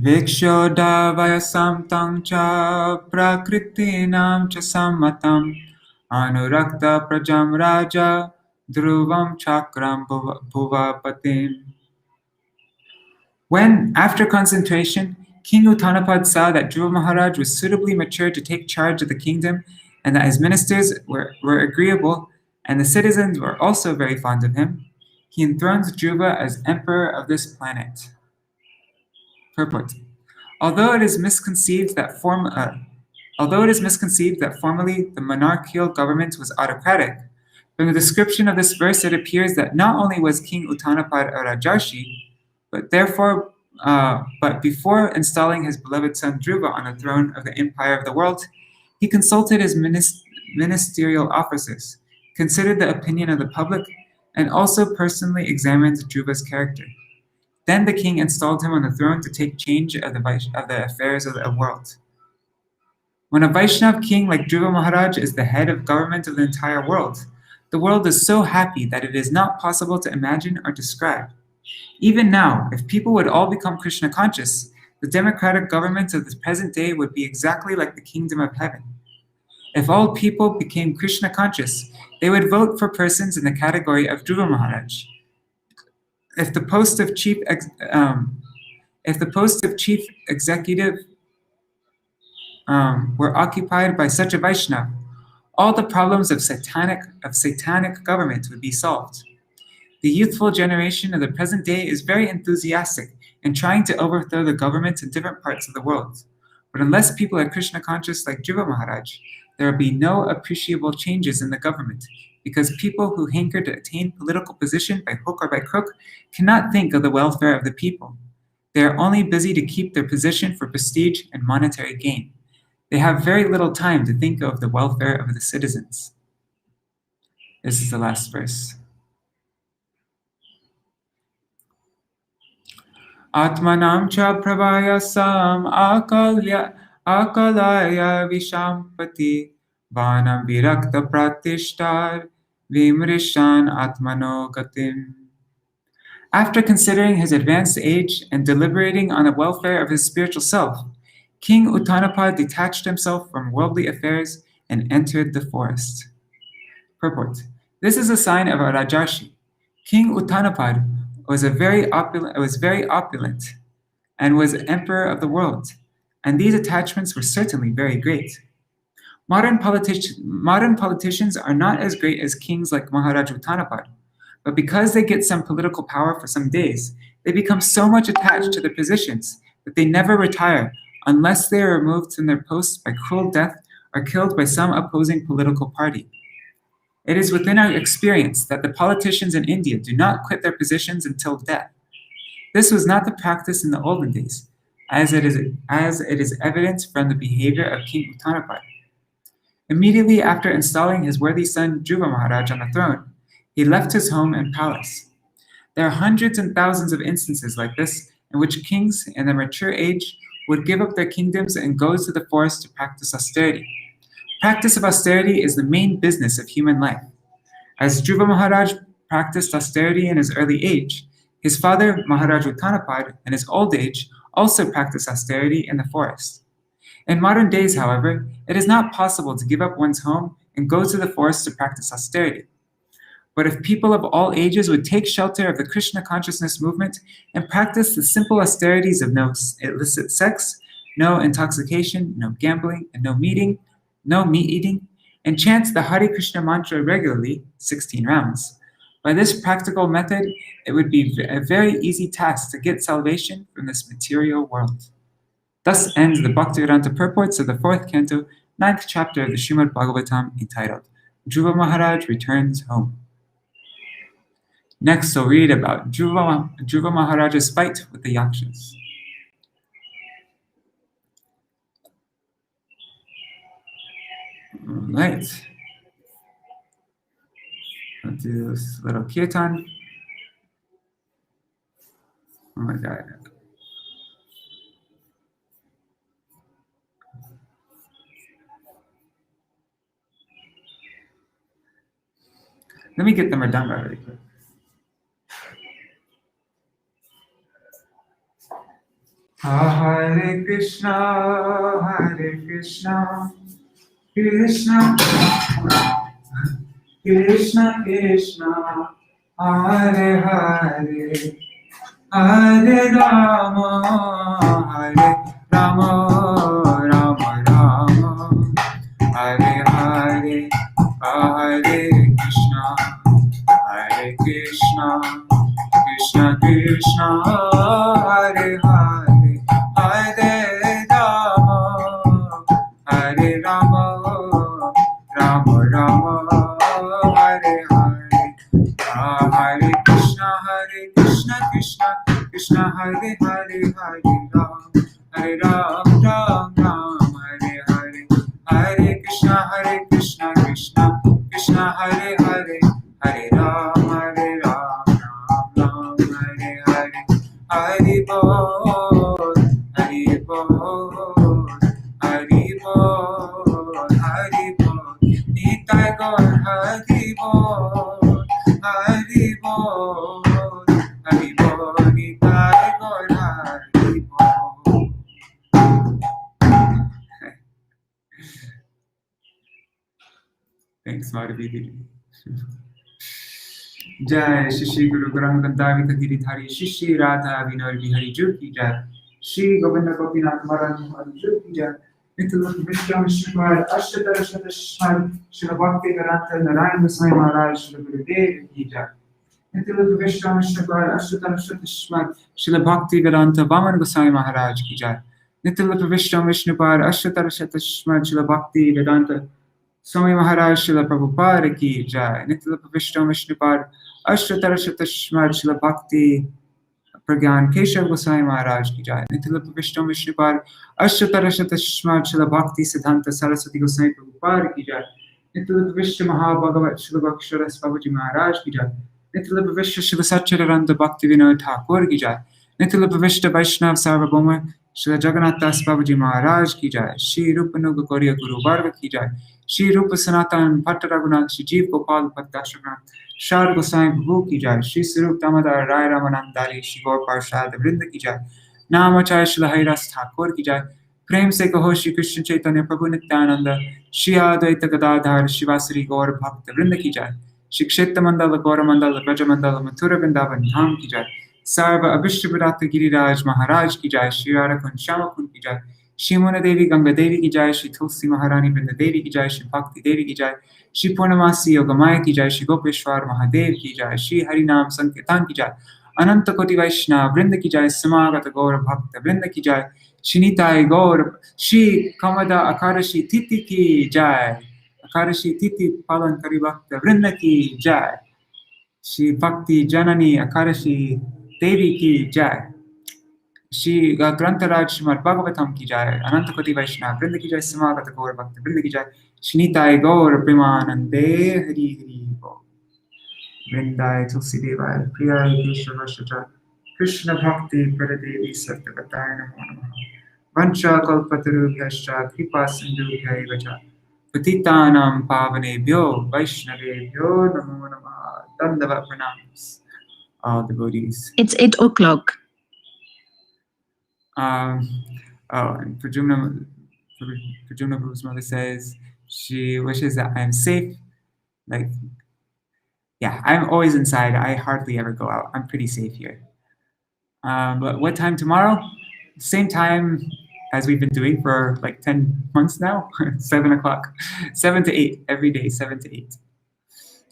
S1: Vikshodavayasam tang cha prakritinam cha sammatam anurakta prajam raja Dhruvam chakram bhuvapatim. When, after concentration, King Uttānapāda saw that Dhruva Maharaj was suitably mature to take charge of the kingdom, and that his ministers were agreeable, and the citizens were also very fond of him, he enthrones Dhruva as emperor of this planet. Purport. Although it is misconceived that formally the monarchical government was autocratic, from the description of this verse it appears that not only was King Uttānapāda a Rajarshi, but before installing his beloved son Dhruva on the throne of the empire of the world, he consulted his ministerial officers, considered the opinion of the public, and also personally examined Dhruva's character. Then the king installed him on the throne to take charge of the affairs of the world. When a Vaishnav king like Dhruva Maharaj is the head of government of the entire world is so happy that it is not possible to imagine or describe. Even now, if people would all become Krishna conscious, the democratic government of the present day would be exactly like the kingdom of heaven. If all people became Krishna conscious, they would vote for persons in the category of Dhruva Maharaj. If the post of chief executive were occupied by such a Vaishnava, all the problems of satanic government would be solved. The youthful generation of the present day is very enthusiastic in trying to overthrow the government in different parts of the world. But unless people are Krishna conscious like Dhruva Maharaj, there will be no appreciable changes in the government, because people who hanker to attain political position by hook or by crook cannot think of the welfare of the people. They are only busy to keep their position for prestige and monetary gain. They have very little time to think of the welfare of the citizens. This is the last verse. Atmanam cha pravayasam akalaya vishampati vanam virakta pratishtar vimrishan atmano gatim. After considering his advanced age and deliberating on the welfare of his spiritual self, King Uttānapāda detached himself from worldly affairs and entered the forest. Purport. This is a sign of a Rajarshi. King Uttānapāda was very opulent and was emperor of the world, and these attachments were certainly very great. Modern politicians are not as great as kings like Maharaj Uttānapāda, but because they get some political power for some days, they become so much attached to their positions that they never retire unless they are removed from their posts by cruel death or killed by some opposing political party. It is within our experience that the politicians in India do not quit their positions until death. This was not the practice in the olden days, as it is evident from the behavior of King Uttānapāda. Immediately after installing his worthy son Dhruva Maharaj on the throne, he left his home and palace. There are hundreds and thousands of instances like this in which kings in their mature age would give up their kingdoms and go to the forest to practice austerity. Practice of austerity is the main business of human life. As Dhruva Maharaj practiced austerity in his early age, his father Maharaj Uttānapāda in his old age also practiced austerity in the forest. In modern days, however, it is not possible to give up one's home and go to the forest to practice austerity. But if people of all ages would take shelter of the Krishna consciousness movement and practice the simple austerities of no illicit sex, no intoxication, no gambling, and no meat eating, and chant the Hare Krishna mantra regularly, 16 rounds. By this practical method, it would be a very easy task to get salvation from this material world. Thus ends the Bhaktivedanta purports of the 4th canto, 9th chapter of the Śrīmad-Bhāgavatam, entitled Dhruva Maharaj Returns Home. Next, we'll read about Dhruva Maharaj's fight with the Yakshas. All right. I'll do this little kirtan. Oh my God. Let me get the Mridanga really quick. Hare Krishna, Krishna Krishna Krishna Hare Hare Hare Rama Rama Rama Hare Hare Hare Krishna Krishna Krishna Hare Hare Hare Rama Rama Rama Hare Hare Hare Krishna Krishna Krishna Hare Hare Hare Ram Ram Ram Hare Hare Hare Krishna Krishna Krishna Hare Hare Hare Ram Ram Ram Hare Hare Hari Bol Hari Bol Hari Bol Hari Bol Nitai Gaur Hari Bol Hari Bol Hari Bol Nitai Gaur Hari Bol. Thanks, Madhavi. Jai Shri Guru Granthadavita Giridhari Shri Radha Vinod Bihari Jyoti Jai Shri Govinda Gopinath Maran Jyoti Jai Nitya Vishram Shrimad Ashtadhara Shadashmad Shri Bhakti Vedanta Narayan Swami Maharaj Shri Gurudev Ki Jai Nitya Vishram Shrimad Ashtadhara Shadashmad Shri Bhakti Vedanta Vaman Goswami Maharaj Ki Jai Nitya Vishram Vishnupad Ashtadhara Shadashmad Shri Bhakti Vedanta Swami Maharaj Srila Prabhupada Ki Jai Nitya Vishnu Vishnupad Ashtadhara Shadashmad Shri Bhakti Pragyan Keshav Goswami Maharaj Ki Jai Nitya Vishnu Vishnupad Ashtadhara Shadashmad Shri Bhakti Siddhanta Saraswati Goswami Prabhupada Ki Jai Nitya Vishnu Mahabhagavat Shri Bhaksharas Babaji Maharaj Ki Jai Nitya Vishnu Shri Satchidananda Bhakti Vinod Thakur Ki Jai Nitya Vishnu Vaishnav Sarvabhauma Shri Jagannath Das Babaji Maharaj Ki Jai Shri Rupanuga Gauriya Guru Varga Ki Jai Shri Rupa Sanatan Bhatta Raghunath Shri Jeev Gopal Bhatta Shagnath Shar Goswami Prabhu Ki Jai Shri Sarup Damodar Rai Ramanandari Shri Gaur Parshad Vrinda Ki Jai Namachay Shri Hairas Thakur Ki Jai Prem Se Kaho Shri Krishna Chaitanya Prabhu Nityananda Shri Advaita Gadadhar Shivasari Gaur Bhakta Vrinda Ki Jai Shri Kshetra Mandala Gaura Mandala Braja Mandala Mathura Vrindavan Dham Ki Jai Sarva Abhishtabhirata Giriraj Maharaj Ki Jai Shri Radhakund Shyamakund Ki Jai Shri Mona Devi Ganga Devi Ki Jai Shri Tulsi Maharani Vrinda Devi Ki Jai Shri Bhakti Devi Ki Jai Shri Purnamasi Yogamaya Ki Jai Shri Gopeshwar Mahadev Ki Jai Shri Harinam Sankirtan Ki Jai Ananta Koti Vaishnava Vrinda Ki Jai Samagata Gaura Bhakta Vrinda Ki Jai Shri Nitai Gaura Shri Kamada Akarashi Titi Ki Jai Akarashi Titi Palankari Bhakta Vrinda Ki Jai Shri Bhakti Janani Akarashi Devi Ki Jai Shri Grantaraj Śrīmad-Bhāgavatam Ki Jai Ananta Koti Vaishnava Vrinda Ki Jai Samagata Gaur Bhakta Vrinda Ki Jai Shri Nitai Gaur Premanande Hari Hari Bo Vrindai Tulsi Devai Priyai Keshava Shata Krishna Bhakti Pradadevi Sattvatai Namo Namaha Vancha Kalpatarubhyascha Kripa Sindhubhya Vacha Patitanam Pavanebhyo Vaishnavebhyo Namo Namaha Dandava Pranams all devotees.
S2: It's 8 o'clock.
S1: And Prajumna Prabhu's mother says she wishes that I'm safe. Like, yeah, I'm always inside. I hardly ever go out. I'm pretty safe here. But what time tomorrow? Same time as we've been doing for like 10 months now. 7 o'clock. 7 to 8 every day, 7 to 8.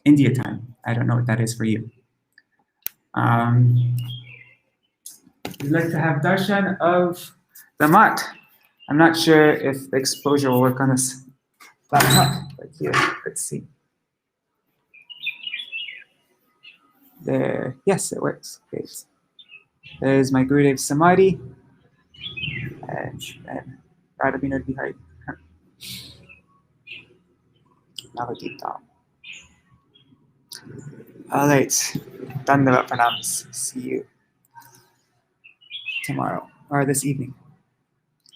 S1: India time. I don't know what that is for you. We'd like to have darshan of the mat. I'm not sure if the exposure will work on this laptop, but here, let's see. There, yes, it works. Great. There's my Gurudev Samadhi and Radha Vinod Bihari. Navadita. All right. Dandava Pranams. See you tomorrow or this evening.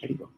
S1: There you go.